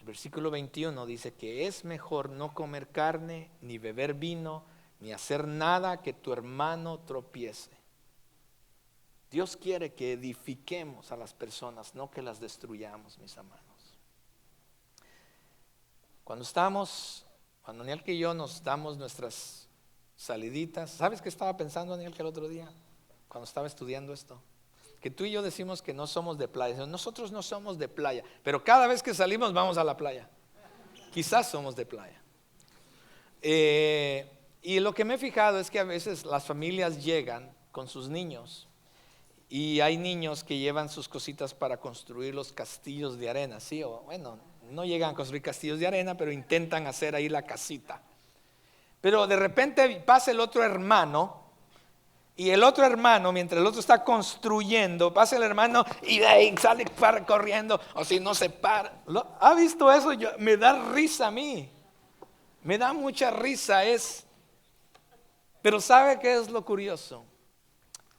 El versículo 21 dice que es mejor no comer carne, ni beber vino, ni hacer nada que tu hermano tropiece. Dios quiere que edifiquemos a las personas, no que las destruyamos, mis amados. Cuando Daniel y yo nos damos nuestras saliditas, ¿sabes qué estaba pensando, Daniel, que el otro día, cuando estaba estudiando esto? Que tú y yo decimos que no somos de playa. Nosotros no somos de playa, pero cada vez que salimos vamos a la playa. Quizás somos de playa. Y lo que me he fijado es que a veces las familias llegan con sus niños, y hay niños que llevan sus cositas para construir los castillos de arena, ¿sí? O bueno, no llegan a construir castillos de arena, pero intentan hacer ahí la casita. Pero de repente pasa el otro hermano, y el otro hermano, mientras el otro está construyendo, pasa el hermano y de ahí sale corriendo, o si no se para. ¿Ha visto eso? Me da risa a mí. Me da mucha risa. Pero ¿sabe qué es lo curioso?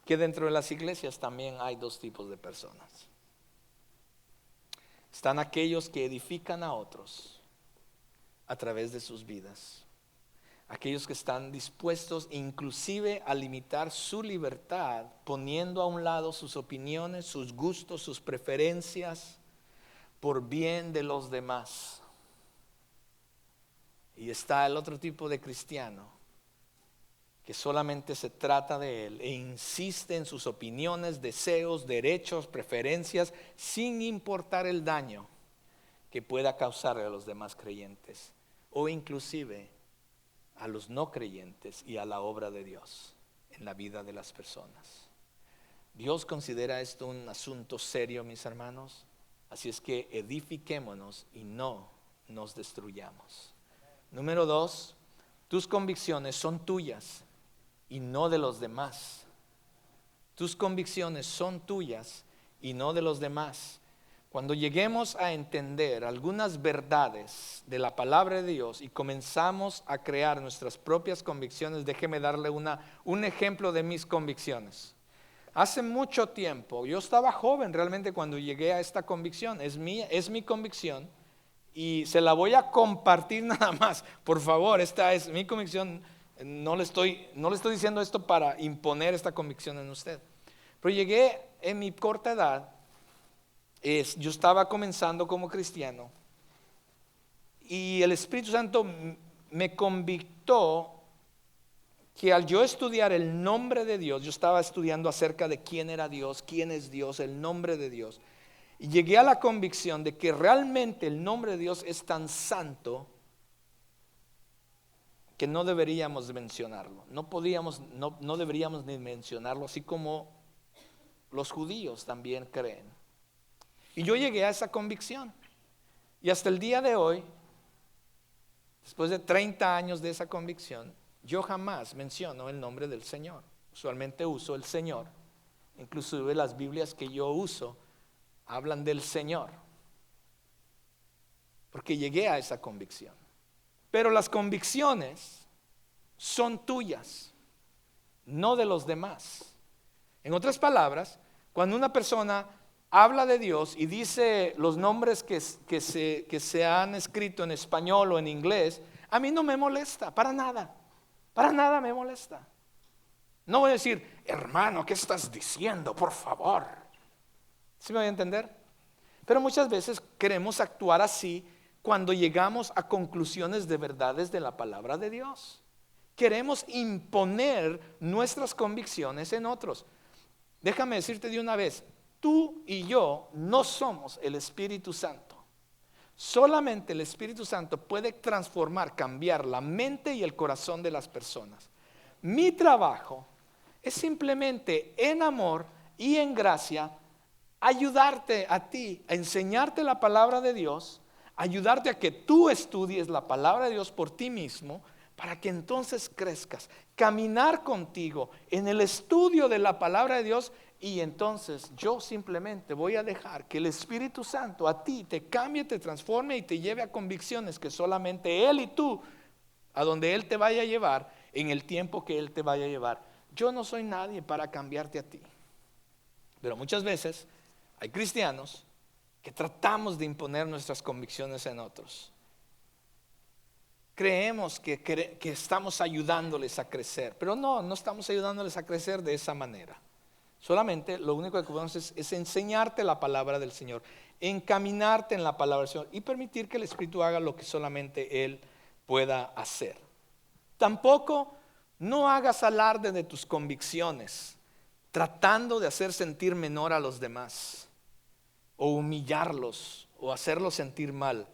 Que dentro de las iglesias también hay dos tipos de personas. Están aquellos que edifican a otros a través de sus vidas. Aquellos que están dispuestos inclusive a limitar su libertad, poniendo a un lado sus opiniones, sus gustos, sus preferencias, por bien de los demás. Y está el otro tipo de cristiano, que solamente se trata de él e insiste en sus opiniones, deseos, derechos, preferencias, sin importar el daño que pueda causarle a los demás creyentes, o inclusive a los no creyentes y a la obra de Dios en la vida de las personas. Dios considera esto un asunto serio, mis hermanos. Así es que edifiquémonos y no nos destruyamos. Número 2, tus convicciones son tuyas y no de los demás. Tus convicciones son tuyas y no de los demás. Cuando lleguemos a entender algunas verdades de la palabra de Dios y comenzamos a crear nuestras propias convicciones, déjeme darle un ejemplo de mis convicciones. Hace mucho tiempo, yo estaba joven realmente cuando llegué a esta convicción, es mi convicción y se la voy a compartir nada más. Por favor, esta es mi convicción, no le estoy diciendo esto para imponer esta convicción en usted. Pero llegué en mi corta edad, yo estaba comenzando como cristiano y el Espíritu Santo me convictó que al yo estudiar el nombre de Dios, yo estaba estudiando acerca de quién era Dios, quién es Dios, el nombre de Dios, y llegué a la convicción de que realmente el nombre de Dios es tan santo que no deberíamos mencionarlo, no deberíamos ni mencionarlo, así como los judíos también creen. Y yo llegué a esa convicción, y hasta el día de hoy, después de 30 años de esa convicción, yo jamás menciono el nombre del Señor. Usualmente uso el Señor. Inclusive las Biblias que yo uso hablan del Señor. Porque llegué a esa convicción. Pero las convicciones son tuyas, no de los demás. En otras palabras, cuando una persona habla de Dios y dice los nombres que se han escrito en español o en inglés, a mí no me molesta, para nada me molesta. No voy a decir, hermano, ¿qué estás diciendo? Por favor. ¿Sí me voy a entender? Pero muchas veces queremos actuar así cuando llegamos a conclusiones de verdades de la palabra de Dios. Queremos imponer nuestras convicciones en otros. Déjame decirte de una vez, tú y yo no somos el Espíritu Santo. Solamente el Espíritu Santo puede transformar, cambiar la mente y el corazón de las personas. Mi trabajo es simplemente en amor y en gracia ayudarte a ti, a enseñarte la palabra de Dios, ayudarte a que tú estudies la palabra de Dios por ti mismo, para que entonces crezcas, caminar contigo en el estudio de la palabra de Dios. Y entonces yo simplemente voy a dejar que el Espíritu Santo a ti te cambie, te transforme y te lleve a convicciones que solamente Él y tú, a donde Él te vaya a llevar, en el tiempo que Él te vaya a llevar. Yo no soy nadie para cambiarte a ti. Pero muchas veces hay cristianos que tratamos de imponer nuestras convicciones en otros. Creemos que estamos ayudándoles a crecer, pero no estamos ayudándoles a crecer de esa manera. Solamente lo único que podemos es enseñarte la palabra del Señor, encaminarte en la palabra del Señor y permitir que el Espíritu haga lo que solamente Él pueda hacer. Tampoco no hagas alarde de tus convicciones, tratando de hacer sentir menor a los demás, o humillarlos, o hacerlos sentir mal.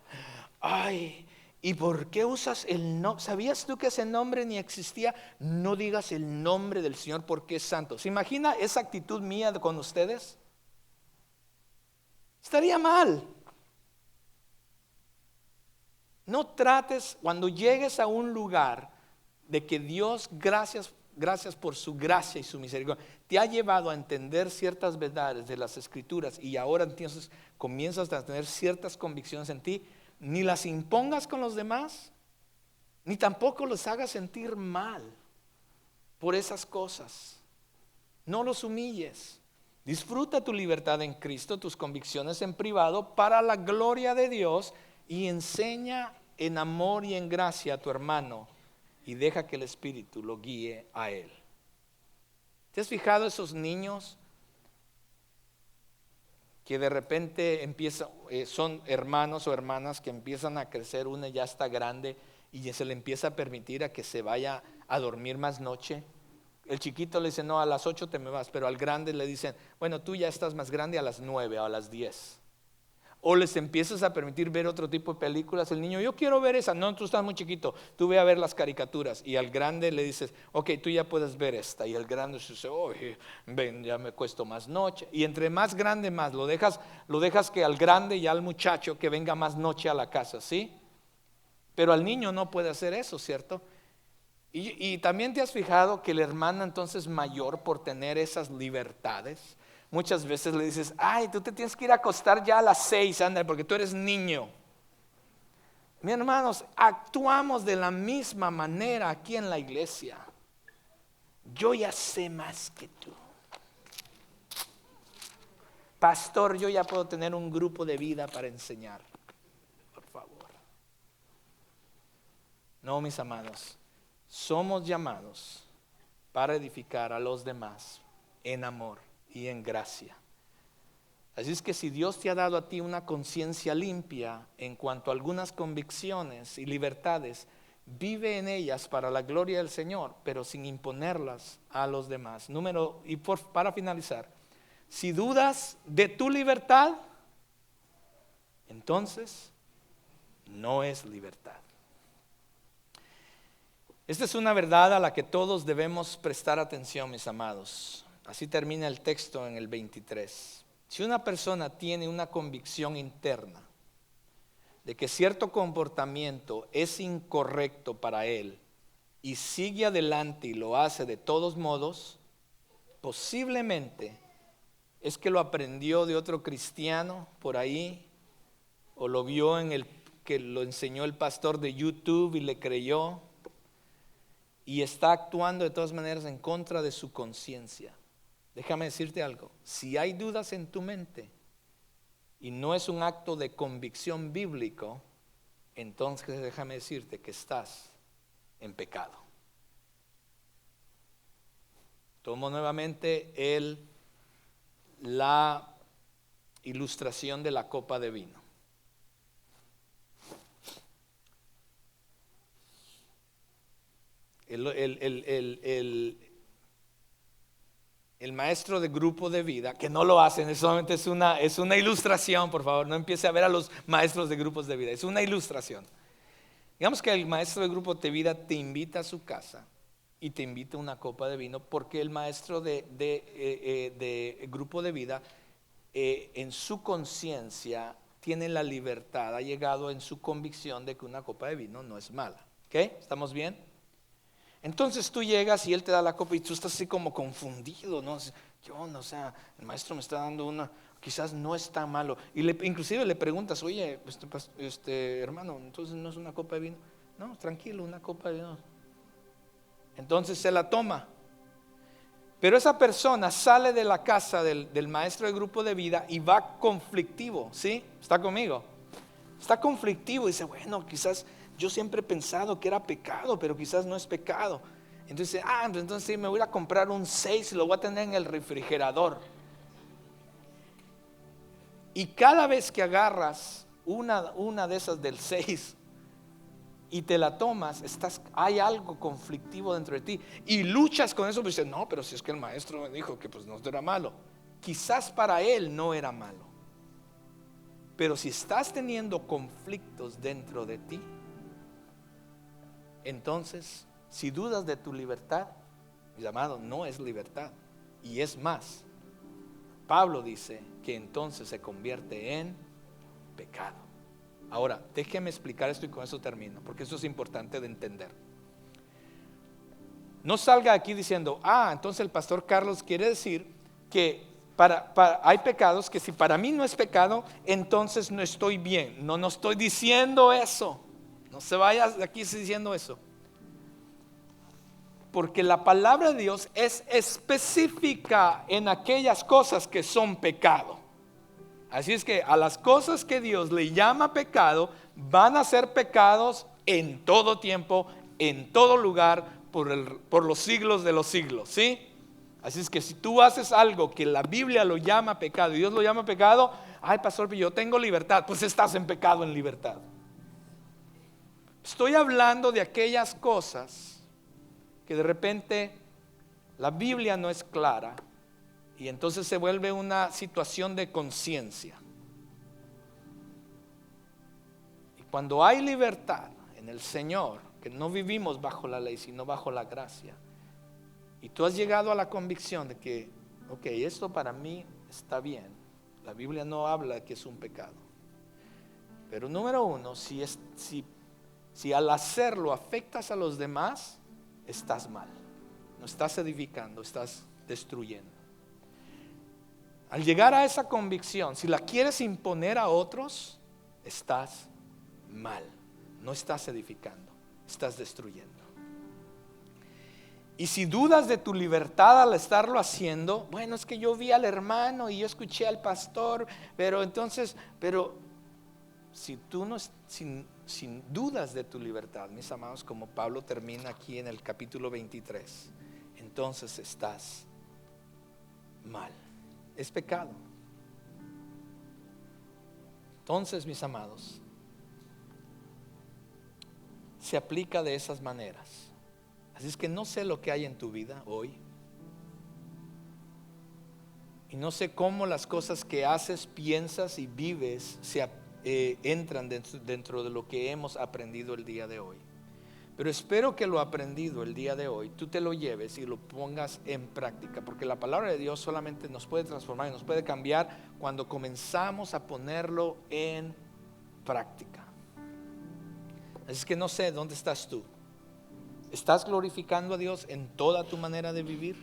Ay, ¿y por qué usas el nombre? ¿Sabías tú que ese nombre ni existía? No digas el nombre del Señor porque es santo. ¿Se imagina esa actitud mía con ustedes? Estaría mal. No trates, cuando llegues a un lugar de que Dios, gracias por su gracia y su misericordia, te ha llevado a entender ciertas verdades de las Escrituras y ahora entonces comienzas a tener ciertas convicciones en ti. Ni las impongas con los demás, ni tampoco los hagas sentir mal por esas cosas. No los humilles. Disfruta tu libertad en Cristo, tus convicciones en privado para la gloria de Dios, y enseña en amor y en gracia a tu hermano y deja que el Espíritu lo guíe a él. ¿Te has fijado esos niños que de repente son hermanos o hermanas que empiezan a crecer? Una ya está grande y se le empieza a permitir a que se vaya a dormir más noche. El chiquito le dice, no, a las 8 te me vas, pero al grande le dicen, bueno, tú ya estás más grande, a las 9 o a las 10. O les empiezas a permitir ver otro tipo de películas. El niño, yo quiero ver esa. No, tú estás muy chiquito, tú ve a ver las caricaturas. Y al grande le dices, ok, tú ya puedes ver esta. Y el grande dice, oye, ven, ya me cuesto más noche. Y entre más grande más, lo dejas que al grande y al muchacho que venga más noche a la casa, ¿sí? Pero al niño no puede hacer eso, ¿cierto? Y también te has fijado que la hermana entonces mayor, por tener esas libertades, muchas veces le dices, ay, tú te tienes que ir a acostar ya a las 6, anda, porque tú eres niño. Mis hermanos, actuamos de la misma manera aquí en la iglesia. Yo ya sé más que tú. Pastor, yo ya puedo tener un grupo de vida para enseñar. Por favor. No, mis amados, somos llamados para edificar a los demás en amor y en gracia. Así es que si Dios te ha dado a ti una conciencia limpia en cuanto a algunas convicciones y libertades, vive en ellas para la gloria del Señor, pero sin imponerlas a los demás. Para finalizar, si dudas de tu libertad, entonces no es libertad. Esta es una verdad a la que todos debemos prestar atención, mis amados. Así termina el texto en el 23. Si una persona tiene una convicción interna de que cierto comportamiento es incorrecto para él y sigue adelante y lo hace de todos modos, posiblemente es que lo aprendió de otro cristiano por ahí, o lo vio en el que lo enseñó el pastor de YouTube y le creyó, y está actuando de todas maneras en contra de su conciencia. Déjame decirte algo, si hay dudas en tu mente y no es un acto de convicción bíblico, entonces déjame decirte que estás en pecado. Tomo nuevamente la ilustración de la copa de vino. El maestro de grupo de vida, que no lo hacen, solamente es una ilustración, por favor, no empiece a ver a los maestros de grupos de vida, es una ilustración. Digamos que el maestro de grupo de vida te invita a su casa y te invita a una copa de vino, porque el maestro de grupo de vida en su conciencia tiene la libertad, ha llegado en su convicción de que una copa de vino no es mala. ¿Ok? ¿Estamos bien? Entonces tú llegas y él te da la copa y tú estás así como confundido, ¿no? O sea, el maestro me está dando una, quizás no es tan malo. Y inclusive le preguntas, oye, hermano, entonces no es una copa de vino. No, tranquilo, una copa de vino. Entonces se la toma. Pero esa persona sale de la casa del maestro del grupo de vida y va conflictivo, ¿sí? ¿Está conmigo? Está conflictivo y dice, bueno, quizás yo siempre he pensado que era pecado, pero quizás no es pecado. Entonces, entonces sí, me voy a comprar un 6 y lo voy a tener en el refrigerador. Y cada vez que agarras una de esas del 6 y te la tomas, hay algo conflictivo dentro de ti y luchas con eso, pero dices, no, pero si es que el maestro me dijo que pues no era malo. Quizás para él no era malo, pero si estás teniendo conflictos dentro de ti, entonces si dudas de tu libertad, mi amado, no es libertad. Y es más, Pablo dice que entonces se convierte en pecado. Ahora, déjeme explicar esto y con eso termino, porque eso es importante de entender. No salga aquí diciendo, entonces el pastor Carlos quiere decir que hay pecados que si para mí no es pecado, entonces no estoy bien. No estoy diciendo eso. No se vaya de aquí diciendo eso. Porque la palabra de Dios es específica en aquellas cosas que son pecado. Así es que a las cosas que Dios le llama pecado, van a ser pecados en todo tiempo, en todo lugar, por los siglos de los siglos, ¿sí? Así es que si tú haces algo que la Biblia lo llama pecado y Dios lo llama pecado, pastor, yo tengo libertad, pues estás en pecado en libertad. Estoy hablando de aquellas cosas que de repente la Biblia no es clara y entonces se vuelve una situación de conciencia. Y cuando hay libertad en el Señor, que no vivimos bajo la ley sino bajo la gracia, y tú has llegado a la convicción de que esto para mí está bien, la Biblia no habla que es un pecado, pero número uno, si al hacerlo afectas a los demás, estás mal. No estás edificando, estás destruyendo. Al llegar a esa convicción, si la quieres imponer a otros, estás mal. No estás edificando, estás destruyendo. Y si dudas de tu libertad al estarlo haciendo, bueno, es que yo vi al hermano y yo escuché al pastor, pero si tú no, sin dudas de tu libertad, mis amados, como Pablo termina aquí en el capítulo 23, entonces estás mal. Es pecado. Entonces, mis amados, se aplica de esas maneras. Así es que no sé lo que hay en tu vida hoy. Y no sé cómo las cosas que haces, piensas y vives entran dentro de lo que hemos aprendido el día de hoy. Pero espero que lo aprendido el día de hoy tú te lo lleves y lo pongas en práctica, porque la palabra de Dios solamente nos puede transformar y nos puede cambiar cuando comenzamos a ponerlo en práctica. Así es que no sé dónde estás tú. ¿Estás glorificando a Dios en toda tu manera de vivir?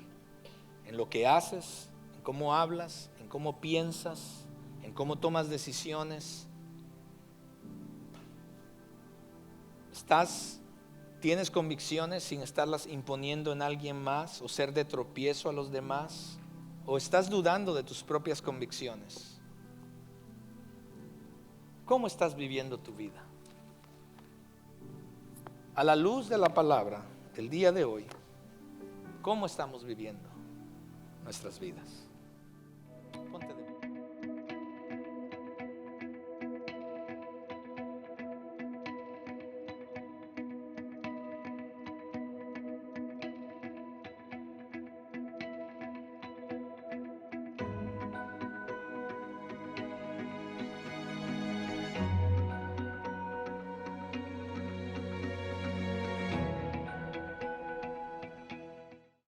En lo que haces, en cómo hablas, en cómo piensas, en cómo tomas decisiones. ¿Tienes convicciones sin estarlas imponiendo en alguien más o ser de tropiezo a los demás? ¿O estás dudando de tus propias convicciones? ¿Cómo estás viviendo tu vida? A la luz de la palabra del día de hoy, ¿cómo estamos viviendo nuestras vidas?